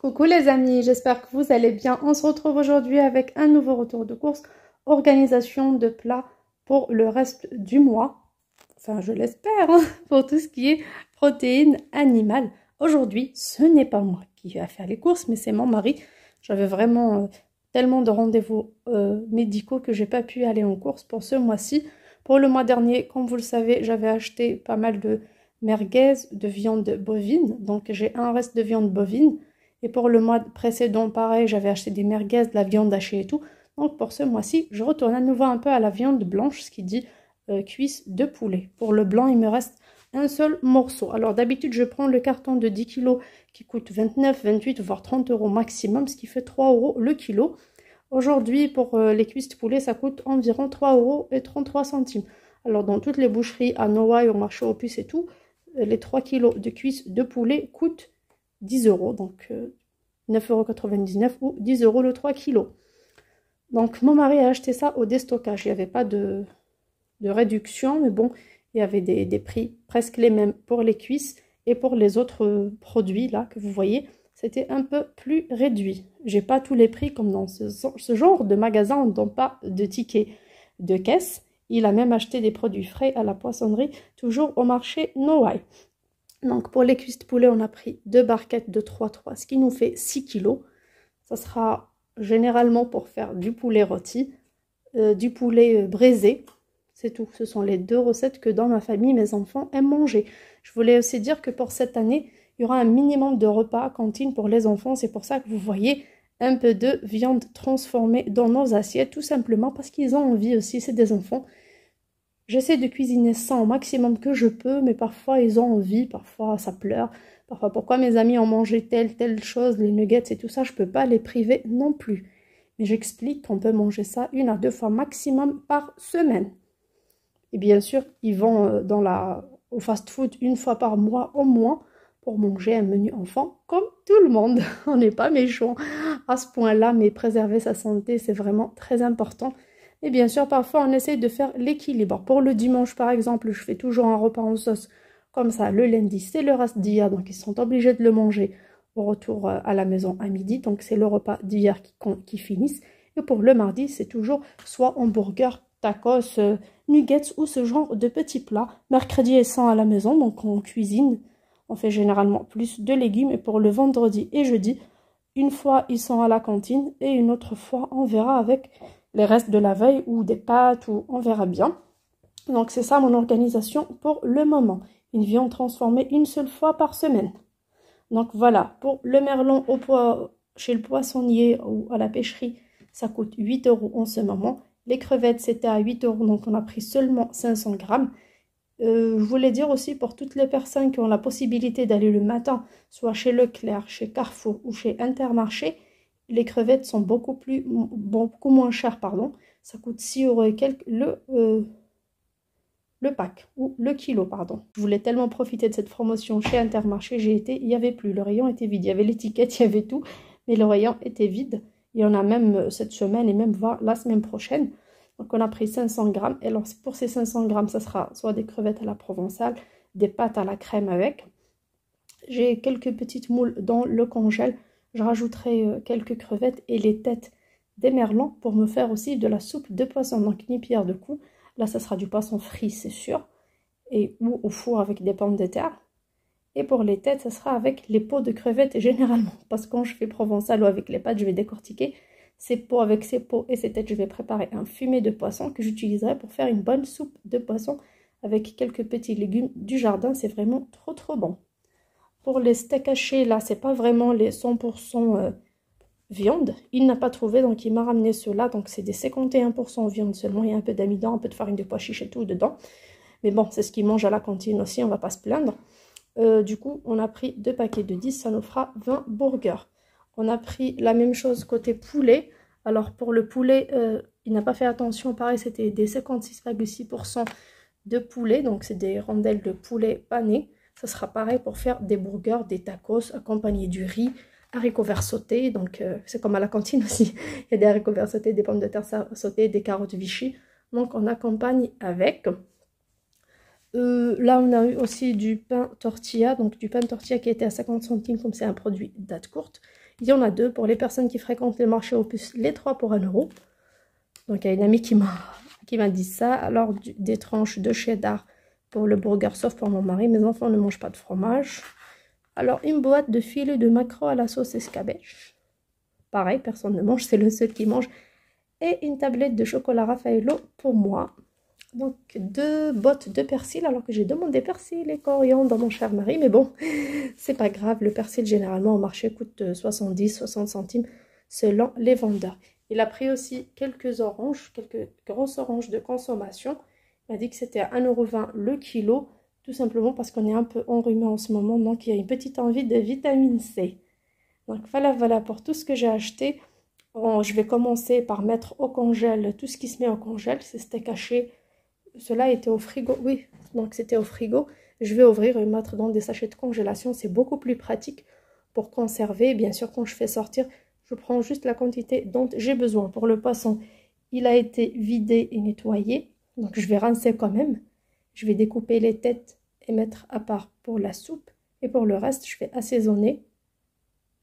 Coucou les amis, j'espère que vous allez bien. On se retrouve aujourd'hui avec un nouveau retour de course, organisation de plats pour le reste du mois. Enfin, je l'espère, hein, pour tout ce qui est protéines animales. Aujourd'hui, ce n'est pas moi qui vais faire les courses, mais c'est mon mari. J'avais vraiment tellement de rendez-vous médicaux que j'ai pas pu aller en course pour ce mois-ci. Pour le mois dernier, comme vous le savez, j'avais acheté pas mal de merguez, de viande bovine. Donc, j'ai un reste de viande bovine. Et pour le mois précédent, pareil, j'avais acheté des merguez, de la viande hachée et tout. Donc pour ce mois-ci, je retourne à nouveau un peu à la viande blanche, ce qui dit cuisse de poulet. Pour le blanc, il me reste un seul morceau. Alors d'habitude, je prends le carton de 10 kg qui coûte 29, 28, voire 30 € maximum, ce qui fait 3 € le kilo. Aujourd'hui, pour les cuisses de poulet, ça coûte environ 3,33 €. Alors dans toutes les boucheries à Noailles, au marché aux puces et tout, les 3 kg de cuisses de poulet coûtent 10 €, donc 9,99 € ou 10 € le 3 kg. Donc mon mari a acheté ça au déstockage. Il n'y avait pas de réduction, mais bon, il y avait des prix presque les mêmes pour les cuisses et pour les autres produits là que vous voyez, c'était un peu plus réduit. J'ai pas tous les prix comme dans ce genre de magasin, on ne donne pas de tickets de caisse. Il a même acheté des produits frais à la poissonnerie, toujours au marché Noailles. Donc pour les cuisses de poulet, on a pris 2 barquettes de 3,3, ce qui nous fait 6 kg. Ça sera généralement pour faire du poulet rôti, du poulet braisé. C'est tout. Ce sont les 2 recettes que dans ma famille, mes enfants aiment manger. Je voulais aussi dire que pour cette année, il y aura un minimum de repas à cantine pour les enfants. C'est pour ça que vous voyez un peu de viande transformée dans nos assiettes, tout simplement parce qu'ils ont envie aussi, c'est des enfants. J'essaie de cuisiner ça au maximum que je peux, mais parfois ils ont envie, parfois ça pleure. Parfois, pourquoi mes amis ont mangé telle chose, les nuggets et tout ça, je peux pas les priver non plus. Mais j'explique qu'on peut manger ça 1 à 2 fois maximum par semaine. Et bien sûr, ils vont au fast-food 1 fois par mois au moins pour manger un menu enfant comme tout le monde. On n'est pas méchants à ce point-là, mais préserver sa santé, c'est vraiment très important. Et bien sûr, parfois, on essaye de faire l'équilibre. Pour le dimanche, par exemple, je fais toujours un repas en sauce comme ça. Le lundi, c'est le reste d'hier, donc ils sont obligés de le manger au retour à la maison à midi. Donc, c'est le repas d'hier qui finissent. Et pour le mardi, c'est toujours soit hamburger, tacos, nuggets ou ce genre de petits plats. Mercredi, ils sont à la maison, donc on cuisine. On fait généralement plus de légumes. Et pour le vendredi et jeudi, une fois, ils sont à la cantine et une autre fois, on verra avec les restes de la veille ou des pâtes, ou on verra bien. Donc c'est ça mon organisation pour le moment. Une viande transformée 1 seule fois par semaine. Donc voilà, pour le merlan chez le poissonnier ou à la pêcherie, ça coûte 8 € en ce moment. Les crevettes, c'était à 8 €, donc on a pris seulement 500 grammes. Je voulais dire aussi pour toutes les personnes qui ont la possibilité d'aller le matin, soit chez Leclerc, chez Carrefour ou chez Intermarché, les crevettes sont beaucoup moins chères, pardon. Ça coûte 6 € et quelques le pack, ou le kilo, pardon. Je voulais tellement profiter de cette promotion chez Intermarché, j'ai été, il n'y avait plus, le rayon était vide. Il y avait l'étiquette, il y avait tout, mais le rayon était vide. Il y en a même cette semaine et même la semaine prochaine. Donc on a pris 500 grammes. Et alors pour ces 500 grammes, ça sera soit des crevettes à la provençale, des pâtes à la crème avec. J'ai quelques petites moules dans le congèle. Je rajouterai quelques crevettes et les têtes des merlans pour me faire aussi de la soupe de poisson. Donc ni pierre de coups. Là, ça sera du poisson frit, c'est sûr. Ou au four avec des pommes de terre. Et pour les têtes, ça sera avec les peaux de crevettes généralement. Parce que quand je fais provençal ou avec les pâtes, je vais décortiquer ces peaux. Avec ces peaux et ces têtes, je vais préparer un fumet de poisson que j'utiliserai pour faire une bonne soupe de poisson avec quelques petits légumes du jardin. C'est vraiment trop bon. Pour les steaks hachés, là, c'est pas vraiment les 100% viande. Il n'a pas trouvé, donc il m'a ramené ceux-là. Donc c'est des 51% viande seulement. Il y a un peu d'amidon, un peu de farine de pois chiche et tout dedans. Mais bon, c'est ce qu'ils mangent à la cantine aussi, on va pas se plaindre. Du coup, on a pris 2 paquets de 10, ça nous fera 20 burgers. On a pris la même chose côté poulet. Alors pour le poulet, il n'a pas fait attention. Pareil, c'était des 56,6% de poulet. Donc c'est des rondelles de poulet pané. Ça sera pareil pour faire des burgers, des tacos accompagnés du riz, haricots verts sautés. Donc c'est comme à la cantine aussi. Il y a des haricots verts sautés, des pommes de terre sautées, des carottes Vichy. Donc on accompagne avec. Là, on a eu aussi du pain tortilla, donc du pain tortilla qui était à 50 centimes, comme c'est un produit date courte. Il y en a deux pour les personnes qui fréquentent les marchés aux puces, les trois pour 1 euro. Donc, il y a une amie qui m'a dit ça. Alors, des tranches de cheddar pour le burger, sauf pour mon mari. Mes enfants ne mangent pas de fromage. Alors, une boîte de filets de maquereau à la sauce escabeche. Pareil, personne ne mange, c'est le seul qui mange. Et une tablette de chocolat Raffaello pour moi. Donc, 2 bottes de persil, alors que j'ai demandé persil et coriandre dans mon cher mari. Mais bon, c'est pas grave. Le persil, généralement, au marché, coûte 70, 60 centimes selon les vendeurs. Il a pris aussi quelques oranges, quelques grosses oranges de consommation. Il m'a dit que c'était à 1,20 € le kilo, tout simplement parce qu'on est un peu enrhumé en ce moment. Donc, il y a une petite envie de vitamine C. Donc, voilà pour tout ce que j'ai acheté. Je vais commencer par mettre au congèle tout ce qui se met au congèle. C'est steak haché. Cela était au frigo, oui, donc c'était au frigo. Je vais ouvrir et mettre dans des sachets de congélation. C'est beaucoup plus pratique pour conserver. Bien sûr, quand je fais sortir, je prends juste la quantité dont j'ai besoin. Pour le poisson, il a été vidé et nettoyé. Donc, je vais rincer quand même. Je vais découper les têtes et mettre à part pour la soupe. Et pour le reste, je vais assaisonner.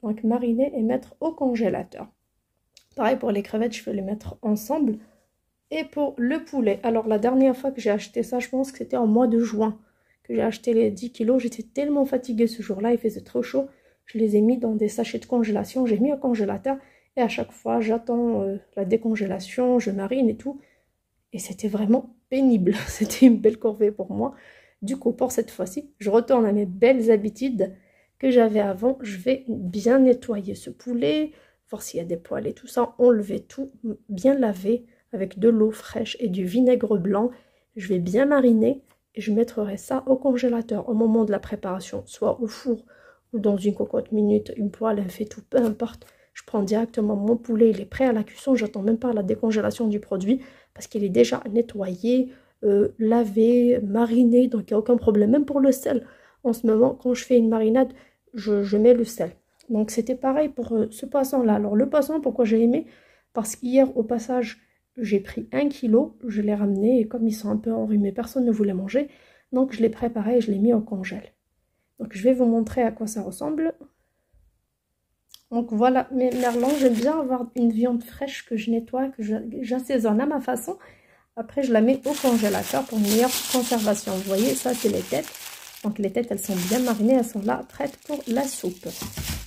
Donc, mariner et mettre au congélateur. Pareil pour les crevettes, je vais les mettre ensemble. Et pour le poulet, alors la dernière fois que j'ai acheté ça, je pense que c'était en mois de juin que j'ai acheté les 10 kilos. J'étais tellement fatiguée ce jour-là, il faisait trop chaud. Je les ai mis dans des sachets de congélation, j'ai mis au congélateur. Et à chaque fois, j'attends la décongélation, je marine et tout. Et c'était vraiment pénible, c'était une belle corvée pour moi. Du coup, pour cette fois-ci, je retourne à mes belles habitudes que j'avais avant. Je vais bien nettoyer ce poulet, voir s'il y a des poils et tout ça, enlever tout, bien laver avec de l'eau fraîche et du vinaigre blanc. Je vais bien mariner et je mettrai ça au congélateur au moment de la préparation, soit au four ou dans une cocotte minute, une poêle, un faitout, peu importe. Je prends directement mon poulet, il est prêt à la cuisson, j'attends même pas la décongélation du produit parce qu'il est déjà nettoyé, lavé, mariné, donc il n'y a aucun problème. Même pour le sel, en ce moment, quand je fais une marinade, je mets le sel. Donc c'était pareil pour ce poisson-là. Alors le poisson, pourquoi j'ai aimé? Parce qu'hier, au passage, j'ai pris 1 kilo, je l'ai ramené et comme ils sont un peu enrhumés, personne ne voulait manger. Donc je l'ai préparé et je l'ai mis au congèle. Donc je vais vous montrer à quoi ça ressemble. Donc voilà mes merlans, j'aime bien avoir une viande fraîche que je nettoie, que j'assaisonne à ma façon. Après je la mets au congélateur pour une meilleure conservation. Vous voyez, ça c'est les têtes. Donc les têtes elles sont bien marinées, elles sont là prêtes pour la soupe.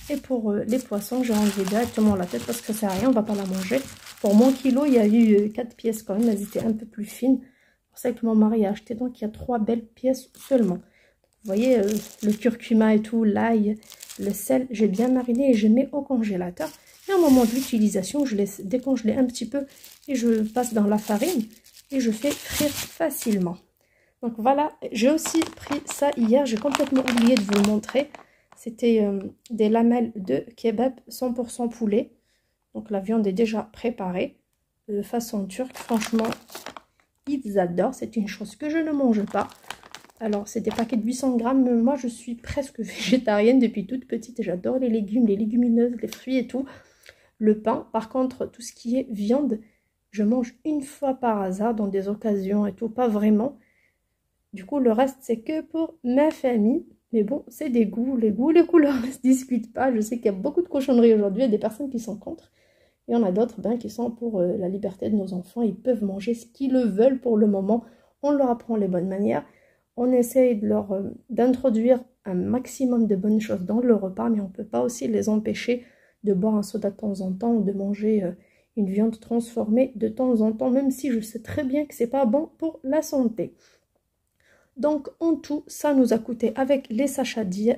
Et pour les poissons, j'ai enlevé directement la tête parce que ça sert à rien, on ne va pas la manger. Pour mon kilo, il y a eu 4 pièces quand même, elles étaient un peu plus fines. C'est pour ça que mon mari a acheté, donc il y a 3 belles pièces seulement. Vous voyez, le curcuma et tout, l'ail, le sel, j'ai bien mariné et je mets au congélateur. Et au moment de l'utilisation, je laisse décongeler un petit peu et je passe dans la farine et je fais frire facilement. Donc voilà, j'ai aussi pris ça hier, j'ai complètement oublié de vous le montrer. C'était des lamelles de kebab 100% poulet. Donc la viande est déjà préparée de façon turque. Franchement, ils adorent. C'est une chose que je ne mange pas. Alors c'est des paquets de 800 grammes. Moi je suis presque végétarienne depuis toute petite. J'adore les légumes, les légumineuses, les fruits et tout. Le pain, par contre, tout ce qui est viande, je mange une fois par hasard dans des occasions et tout. Pas vraiment. Du coup le reste c'est que pour ma famille. Mais bon, c'est des goûts, les couleurs ne se discutent pas. Je sais qu'il y a beaucoup de cochonneries aujourd'hui, il y a des personnes qui sont contre. Et il y en a d'autres qui sont pour la liberté de nos enfants. Ils peuvent manger ce qu'ils veulent pour le moment. On leur apprend les bonnes manières. On essaye d'introduire un maximum de bonnes choses dans le repas, mais on ne peut pas aussi les empêcher de boire un soda de temps en temps ou de manger une viande transformée de temps en temps, même si je sais très bien que ce n'est pas bon pour la santé. Donc en tout, ça nous a coûté avec les achats d'hier,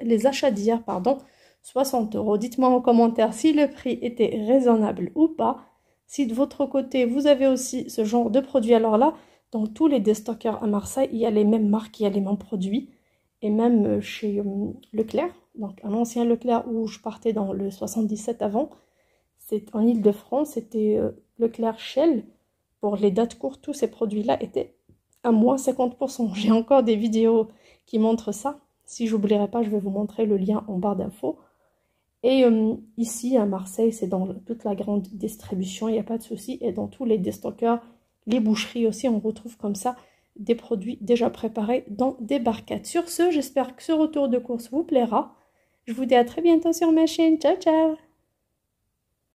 60 €. Dites-moi en commentaire si le prix était raisonnable ou pas. Si de votre côté, vous avez aussi ce genre de produit. Alors là, dans tous les déstockers à Marseille, il y a les mêmes marques, il y a les mêmes produits. Et même chez Leclerc, donc un ancien Leclerc où je partais dans le 77 avant. C'est en Ile-de-France, c'était Leclerc Shell. Pour les dates courtes, tous ces produits-là étaient à moins 50%. J'ai encore des vidéos qui montrent ça. Si j'oublierai pas, je vais vous montrer le lien en barre d'infos. Et ici à Marseille, c'est dans toute la grande distribution, il n'y a pas de souci. Et dans tous les déstockers, les boucheries aussi, on retrouve comme ça des produits déjà préparés dans des barquettes. Sur ce, j'espère que ce retour de course vous plaira. Je vous dis à très bientôt sur ma chaîne. Ciao, ciao!